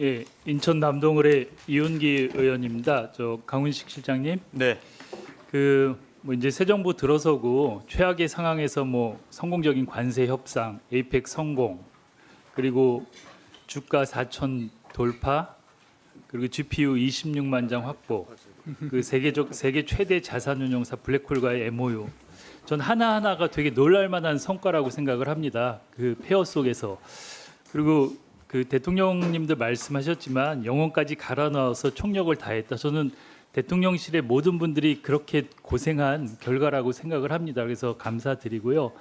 예, 인천 남동을의 이윤기 의원입니다. 저 강훈식 실장님, 네. 뭐 이제 새 정부 들어서고 최악의 상황에서 뭐 성공적인 관세 협상, 에이펙 성공, 그리고 주가 4천 돌파, 그리고 GPU 26만 장 확보, 그 세계 최대 자산운용사 블랙홀과의 MOU. 전 하나하나가 되게 놀랄만한 성과라고 생각을 합니다. 그 폐허 속에서. 그리고 그 대통령님도 말씀하셨지만 영혼까지 갈아 넣어서 총력을 다했다. 저는 대통령실의 모든 분들이 그렇게 고생한 결과라고 생각을 합니다. 그래서 감사드리고요.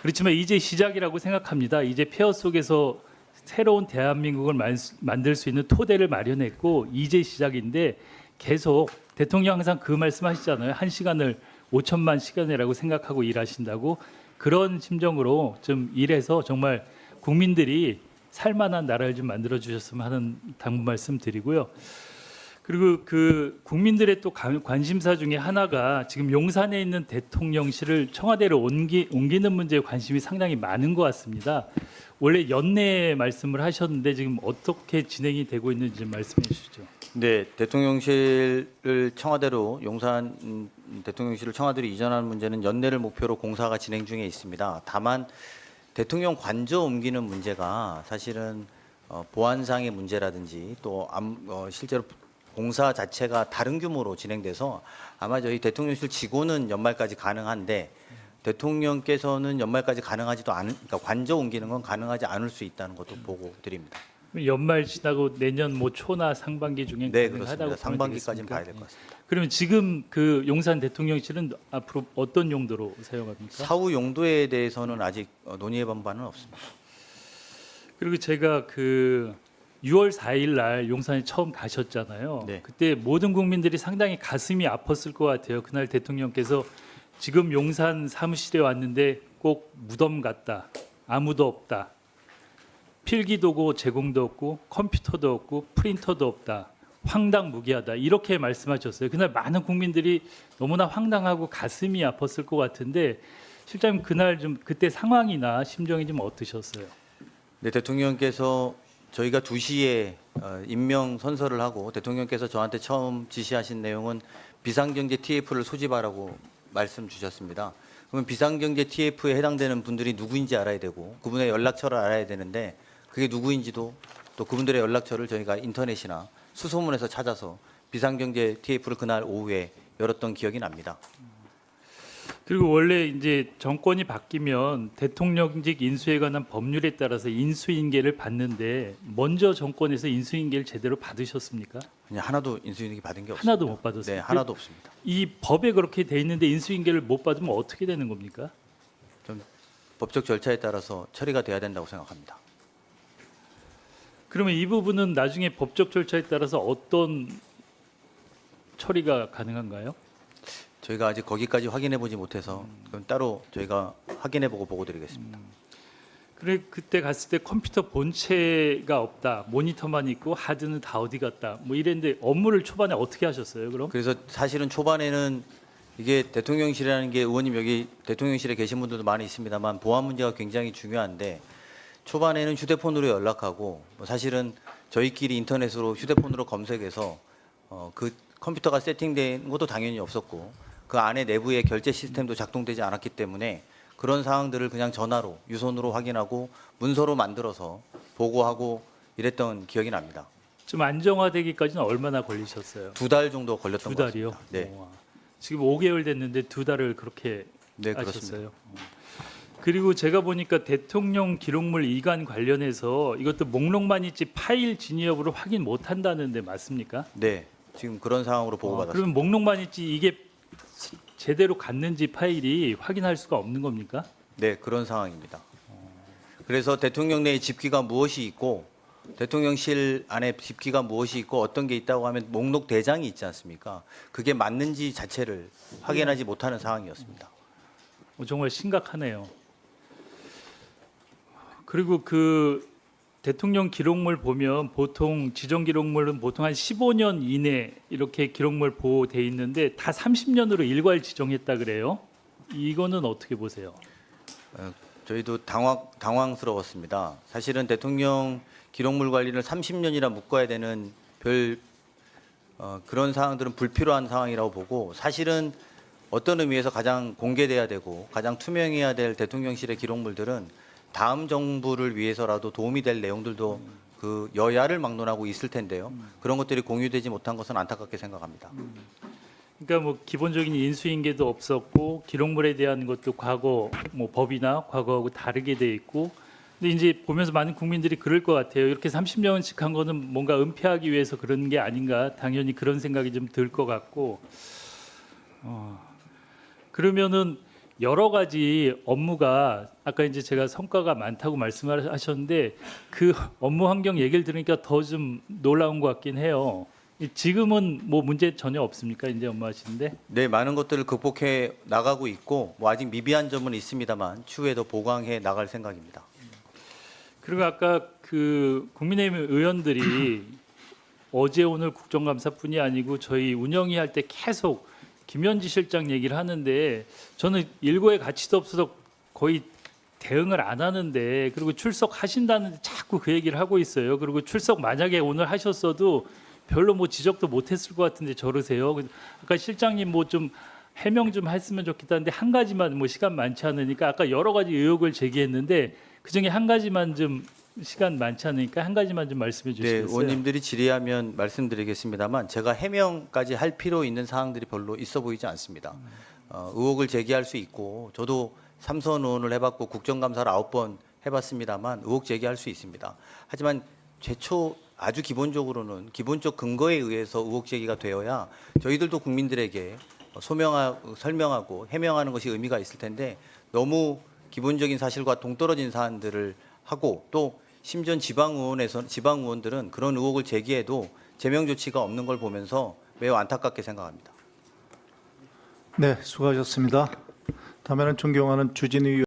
그렇지만 이제 시작이라고 생각합니다. 이제 폐허 속에서 새로운 대한민국을 만들 수 있는 토대를 마련했고 이제 시작인데 계속 대통령 항상 그 말씀하시잖아요. 1시간을 5천만 시간이라고 생각하고 일하신다고 그런 심정으로 좀 일해서 정말 국민들이 살만한 나라를 좀 만들어 주셨으면 하는 당부 말씀드리고요. 그리고 그 국민들의 또 관심사 중에 하나가 지금 용산에 있는 대통령실을 청와대로 옮기는 문제에 관심이 상당히 많은 것 같습니다. 원래 연내 말씀을 하셨는데 지금 어떻게 진행이 되고 있는지 좀 말씀해 주시죠. 네, 대통령실을 청와대로 용산 대통령실을 청와대로 이전하는 문제는 연내를 목표로 공사가 진행 중에 있습니다. 다만 대통령 관저 옮기는 문제가 사실은 보안상의 문제라든지 또 실제로 공사 자체가 다른 규모로 진행돼서 아마 저희 대통령실 직원은 연말까지 가능한데 대통령께서는 연말까지 가능하지도 않은, 그러니까 관저 옮기는 건 가능하지 않을 수 있다는 것도 보고 드립니다. 연말 지나고 내년 뭐 초나 상반기 중에 네, 가능하다고 그렇습니다. 보면 상반기까지는 되겠습니까? 봐야 될 것 같습니다. 그러면 지금 그 용산 대통령실은 앞으로 어떤 용도로 사용합니까? 사후 용도에 대해서는 아직 논의해본 바는 없습니다. 그리고 제가 그 6월 4일 날 용산에 처음 가셨잖아요. 네. 그때 모든 국민들이 상당히 가슴이 아팠을 것 같아요. 그날 대통령께서 지금 용산 사무실에 왔는데 꼭 무덤 같다. 아무도 없다. 필기도구 제공도 없고 컴퓨터도 없고 프린터도 없다. 황당무계하다. 이렇게 말씀하셨어요. 그날 많은 국민들이 너무나 황당하고 가슴이 아팠을 것 같은데 실장님 그날 좀 그때 상황이나 심정이 좀 어떠셨어요? 네, 대통령께서 저희가 2시에 임명 선서를 하고 대통령께서 저한테 처음 지시하신 내용은 비상경제 TF를 소집하라고 말씀 주셨습니다. 그러면 비상경제 TF에 해당되는 분들이 누구인지 알아야 되고 그분의 연락처를 알아야 되는데 그게 누구인지도 또 그분들의 연락처를 저희가 인터넷이나 수소문에서 찾아서 비상경제 TF를 그날 오후에 열었던 기억이 납니다. 그리고 원래 이제 정권이 바뀌면 대통령직 인수에 관한 법률에 따라서 인수인계를 받는데 먼저 정권에서 인수인계를 제대로 받으셨습니까? 그냥 하나도 인수인계 받은 게 없습니다. 하나도 못 받았어요. 네, 하나도 없습니다. 이 법에 그렇게 돼 있는데 인수인계를 못 받으면 어떻게 되는 겁니까? 좀 법적 절차에 따라서 처리가 돼야 된다고 생각합니다. 그러면 이 부분은 나중에 법적 절차에 따라서 어떤 처리가 가능한가요? 저희가 아직 거기까지 확인해 보지 못해서 그럼 따로 저희가 확인해 보고 보고 드리겠습니다. 그래 그때 갔을 때 컴퓨터 본체가 없다, 모니터만 있고 하드는 다 어디 갔다, 뭐 이랬는데 업무를 초반에 어떻게 하셨어요? 그럼? 그래서 사실은 초반에는 이게 대통령실이라는 게 의원님 여기 대통령실에 계신 분들도 많이 있습니다만 보안 문제가 굉장히 중요한데 초반에는 휴대폰으로 연락하고 사실은 저희끼리 인터넷으로 휴대폰으로 검색해서 그 컴퓨터가 세팅된 것도 당연히 없었고 그 안에 내부의 결제 시스템도 작동되지 않았기 때문에 그런 상황들을 그냥 전화로 유선으로 확인하고 문서로 만들어서 보고하고 이랬던 기억이 납니다. 좀 안정화되기까지는 얼마나 걸리셨어요? 2달 정도 걸렸던 두 것 달이요? 같습니다. 네, 우와. 지금 5개월 됐는데 2달을 그렇게 네 하셨어요. 그렇습니다. 그리고 제가 보니까 대통령 기록물 이관 관련해서 이것도 목록만 있지 파일 진위 여부를 확인 못 한다는데 맞습니까? 네, 지금 그런 상황으로 보고받았습니다. 그러면 목록만 있지 이게 제대로 갔는지 파일이 확인할 수가 없는 겁니까? 네, 그런 상황입니다. 그래서 대통령 내에 집기가 무엇이 있고 대통령실 안에 집기가 무엇이 있고 어떤 게 있다고 하면 목록 대장이 있지 않습니까? 그게 맞는지 자체를 확인하지 못하는 상황이었습니다. 정말 심각하네요. 그리고 그 대통령 기록물 보면 보통 지정 기록물은 보통 한 15년 이내 이렇게 기록물 보호돼 있는데 다 30년으로 일괄 지정했다 그래요. 이거는 어떻게 보세요? 저희도 당황스러웠습니다. 사실은 대통령 기록물 관리를 30년이나 묶어야 되는 그런 사항들은 불필요한 상황이라고 보고, 사실은 어떤 의미에서 가장 공개돼야 되고 가장 투명해야 될 대통령실의 기록물들은 다음 정부를 위해서라도 도움이 될 내용들도 그 여야를 막론하고 있을 텐데요. 그런 것들이 공유되지 못한 것은 안타깝게 생각합니다. 그러니까 뭐 기본적인 인수인계도 없었고 기록물에 대한 것도 과거 뭐 법이나 과거하고 다르게 돼 있고, 근데 이제 보면서 많은 국민들이 그럴 것 같아요. 이렇게 30년씩 한 거는 뭔가 은폐하기 위해서 그런 게 아닌가, 당연히 그런 생각이 좀 들 것 같고, 그러면은 여러 가지 업무가 아까 이제 제가 성과가 많다고 말씀하셨는데 그 업무 환경 얘기를 들으니까 더 좀 놀라운 것 같긴 해요. 지금은 뭐 문제 전혀 없습니까? 이제 업무하시는데? 네, 많은 것들을 극복해 나가고 있고 뭐 아직 미비한 점은 있습니다만 추후에 더 보강해 나갈 생각입니다. 그리고 아까 그 국민의힘 의원들이 어제 오늘 국정감사뿐이 아니고 저희 운영위 할 때 계속 김현지 실장 얘기를 하는데 저는 일고의 가치도 없어서 거의 대응을 안 하는데, 그리고 출석하신다는데 자꾸 그 얘기를 하고 있어요. 그리고 출석 만약에 오늘 하셨어도 별로 뭐 지적도 못했을 것 같은데 저러세요. 아까 실장님 뭐 좀 해명 좀 했으면 좋겠다는데 한 가지만, 뭐 시간 많지 않으니까 아까 여러 가지 의혹을 제기했는데 그 중에 한 가지만, 좀 시간 많지 않으니까 한 가지만 좀 말씀해 네, 주시겠어요? 의원님들이 질의하면 말씀드리겠습니다만 제가 해명까지 할 필요 있는 사항들이 별로 있어 보이지 않습니다. 의혹을 제기할 수 있고 저도 삼선 의원을 해봤고 국정감사를 9번 해봤습니다만 의혹 제기할 수 있습니다. 하지만 최초 아주 기본적으로는 기본적 근거에 의해서 의혹 제기가 되어야 저희들도 국민들에게 설명하고 해명하는 것이 의미가 있을 텐데, 너무 기본적인 사실과 동떨어진 사안들을 하고 또 심지어 지방의원들은 그런 의혹을 제기해도 제명 조치가 없는 걸 보면서 매우 안타깝게 생각합니다. 네, 수고하셨습니다. 다음에는 존경하는 주진우 의원.